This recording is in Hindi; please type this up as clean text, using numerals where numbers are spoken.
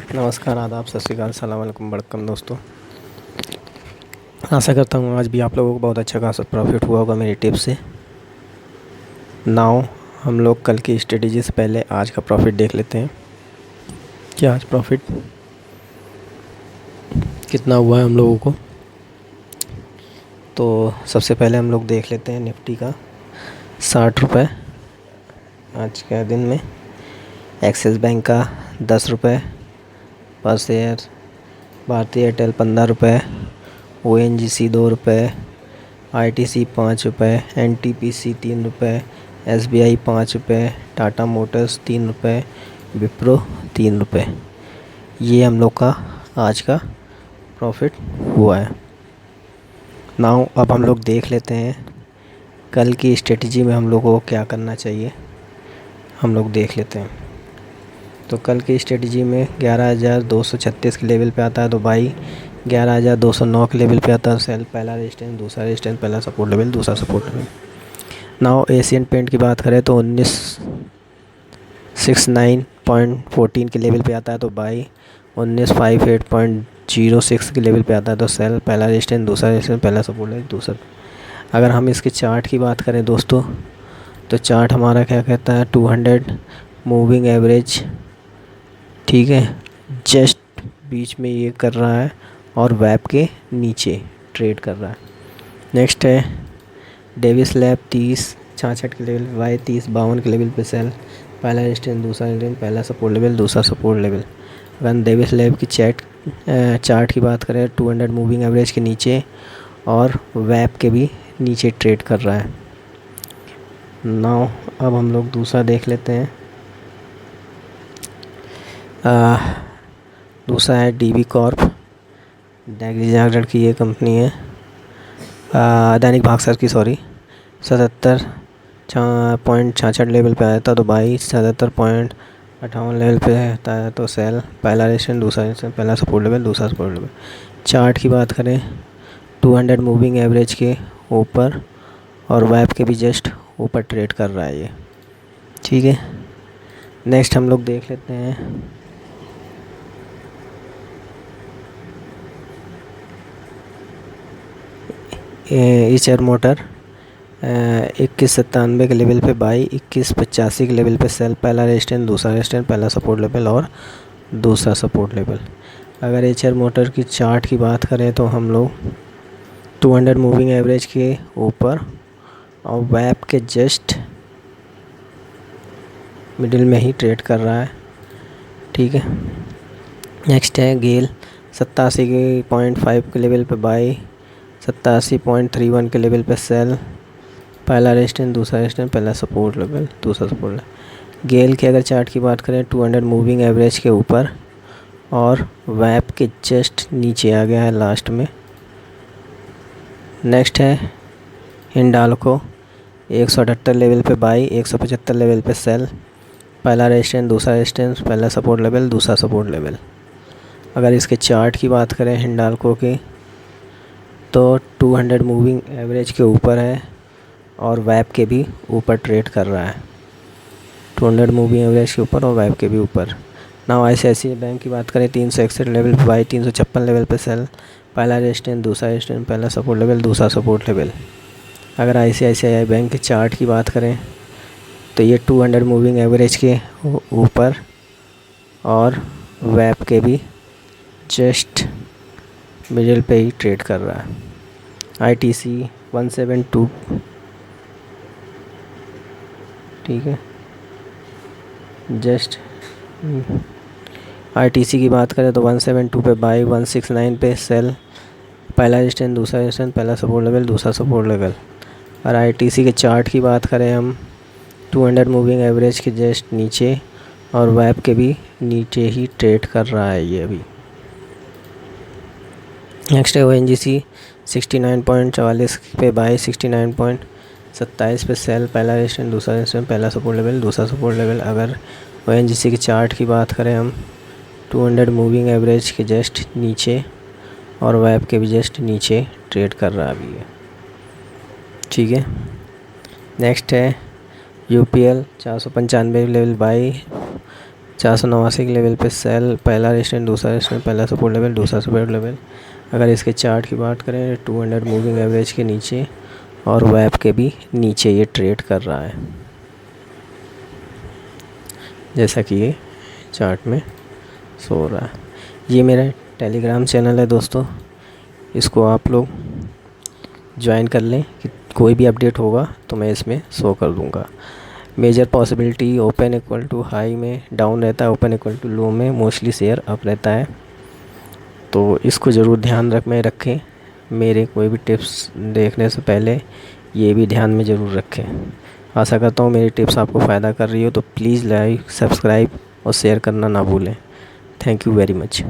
नमस्कार, आदाब, सत श्री अकाल, सलाम वालेकुम, वड़क्कम दोस्तों। आशा करता हूँ आज भी आप लोगों को बहुत अच्छा खासा प्रॉफिट हुआ होगा मेरी टिप से। नाउ हम लोग कल की स्ट्रेटेजी से पहले आज का प्रॉफिट देख लेते हैं कि आज प्रॉफिट कितना हुआ है हम लोगों को। तो सबसे पहले हम लोग देख लेते हैं निफ्टी का 60 रुपये आज के दिन में, एक्सिस बैंक का 10 रुपये पर शेयर, भारतीय एयरटेल 15 रुपये, ONGC 2 रुपये, ITC 5 रुपये, NTPC 3 रुपये, SBI 5 रुपये, टाटा मोटर्स 3 रुपये, विप्रो 3 रुपये। ये हम लोग का आज का प्रॉफिट हुआ है। नाउ अब हम लोग देख लेते हैं कल की स्ट्रेटजी में हम लोगों को क्या करना चाहिए, हम लोग देख लेते हैं। तो कल की स्ट्रेटजी में 11,236 के लेवल पे आता है तो बाई, 11,209 के लेवल पे आता है सेल, पहला रेजिस्टेंस, दूसरा रेजिस्टेंस, पहला सपोर्ट लेवल, दूसरा support level. Now Asian Paint की बात करें तो 1969.14 के लेवल पे आता है तो बाई, 1958.06 के लेवल पे आता है तो सेल, पहला रेजिस्टेंस, दूसरा रेजिस्टेंस, पहला सपोर्ट लेवल, दूसरा। अगर हम इसके चार्ट की बात करें दोस्तों तो चार्ट हमारा क्या कहता है, 200 मूविंग एवरेज, ठीक है, जस्ट बीच में ये कर रहा है और वेब के नीचे ट्रेड कर रहा है। नेक्स्ट है डेविस लैब 30-66 के लेवल, वाई 30-52 के लेवल पे सेल, पहला रेजिस्टेंस, दूसरा रेजिस्टेंस, पहला सपोर्ट लेवल, दूसरा सपोर्ट लेवल। अगर डेविस लैब की चार्ट की बात करें 200 मूविंग एवरेज के नीचे और वेब के भी नीचे ट्रेड कर रहा है। नाउ अब हम लोग दूसरा देख लेते हैं। दूसरा है DB कॉर्प, दैनिक जागरण की ये कंपनी है, दैनिक भास्कर की, सॉरी, 77.66 लेवल पे आया था तो बाई, 77.58 लेवल पे आता है तो सेल, पहला रेजिस्टेंस, दूसरा रेजिस्टेंस, पहला सपोर्ट लेवल, दूसरा सपोर्ट लेवल। चार्ट की बात करें 200 मूविंग एवरेज के ऊपर और वेब के भी जस्ट ऊपर ट्रेड कर रहा है ये, ठीक है। नेक्स्ट हम लोग देख लेते हैं एचआर मोटर, 2197 के लेवल पे बाई, 2185 के लेवल पे सेल, पहला रेजिस्टेंस, दूसरा रेजिस्टेंस, पहला सपोर्ट लेवल और दूसरा सपोर्ट लेवल। अगर एचआर मोटर की चार्ट की बात करें तो हम लोग 200 मूविंग एवरेज के ऊपर और वेब के जस्ट मिडिल में ही ट्रेड कर रहा है, ठीक है। नेक्स्ट है गेल, 87.5 के लेवल पे बाई, 87.31 के लेवल पे सेल, पहला रेजिस्टेंस, दूसरा रेजिस्टेंस, पहला सपोर्ट लेवल, दूसरा सपोर्ट लेवल। गेल की अगर चार्ट की बात करें 200 मूविंग एवरेज के ऊपर और वेब के जस्ट नीचे आ गया है लास्ट में। नेक्स्ट है हिंडाल्को, 178 लेवल पे बाई, 175 लेवल पे सेल, पहला रेजिस्टेंस, दूसरा रेजिस्टेंस, पहला सपोर्ट लेवल, दूसरा सपोर्ट लेवल। अगर इसके चार्ट की बात करें हिंडाल्को की तो 200 मूविंग एवरेज के ऊपर है और वेब के भी ऊपर ट्रेड कर रहा है, 200 मूविंग एवरेज के ऊपर और वेब के भी ऊपर। नाउ ICICI बैंक की बात करें 361 लेवल पे बाई, 356 लेवल पे सेल, पहला रेजिस्टेंस, दूसरा रेजिस्टेंस, पहला सपोर्ट लेवल, दूसरा सपोर्ट लेवल। अगर ICICI बैंक के चार्ट की बात करें तो ये 200 मूविंग एवरेज के ऊपर और वेब के भी जस्ट मिडिल पे ही ट्रेड कर रहा है। ITC 172, ठीक है, जस्ट ITC की बात करें तो 172 पे बाई, 169 पे सेल, पहला रेजिस्टेंस, दूसरा रेजिस्टेंस, पहला सपोर्ट लेवल, दूसरा सपोर्ट लेवल। और ITC के चार्ट की बात करें हम 200 मूविंग एवरेज के जस्ट नीचे और वेब के भी नीचे ही ट्रेड कर रहा है ये अभी। नेक्स्ट है ONGC 69.44 पे बाई, 69.27 पे सेल, पहला रेजिस्टेंस, दूसरा रेजिस्टेंस, पहला सपोर्ट लेवल, दूसरा सपोर्ट लेवल। अगर ONGC के चार्ट की बात करें हम 200 मूविंग एवरेज के जस्ट नीचे और वेब के भी जस्ट नीचे ट्रेड कर रहा अभी है, ठीक है। नेक्स्ट है UPL 495 लेवल बाई, 489 के लेवल पे सेल, पहला रेजिस्टेंस, दूसरा रेजिस्टेंस, पहला सपोर्ट लेवल, दूसरा सपोर्ट लेवल। अगर इसके चार्ट की बात करें 200 मूविंग एवरेज के नीचे और वेब के भी नीचे ये ट्रेड कर रहा है, जैसा कि ये चार्ट में शो हो रहा है। ये मेरा टेलीग्राम चैनल है दोस्तों, इसको आप लोग ज्वाइन कर लें कि कोई भी अपडेट होगा तो मैं इसमें शो कर दूँगा। Major possibility open equal to high में डाउन रहता है, ओपन इक्वल टू लो में मोस्टली शेयर अप रहता है, तो इसको ज़रूर ध्यान में रखें। मेरे कोई भी टिप्स देखने से पहले ये भी ध्यान में ज़रूर रखें। आशा करता हूँ मेरी टिप्स आपको फ़ायदा कर रही हो, तो प्लीज़ लाइक, सब्सक्राइब और शेयर करना ना भूलें। Thank you very much.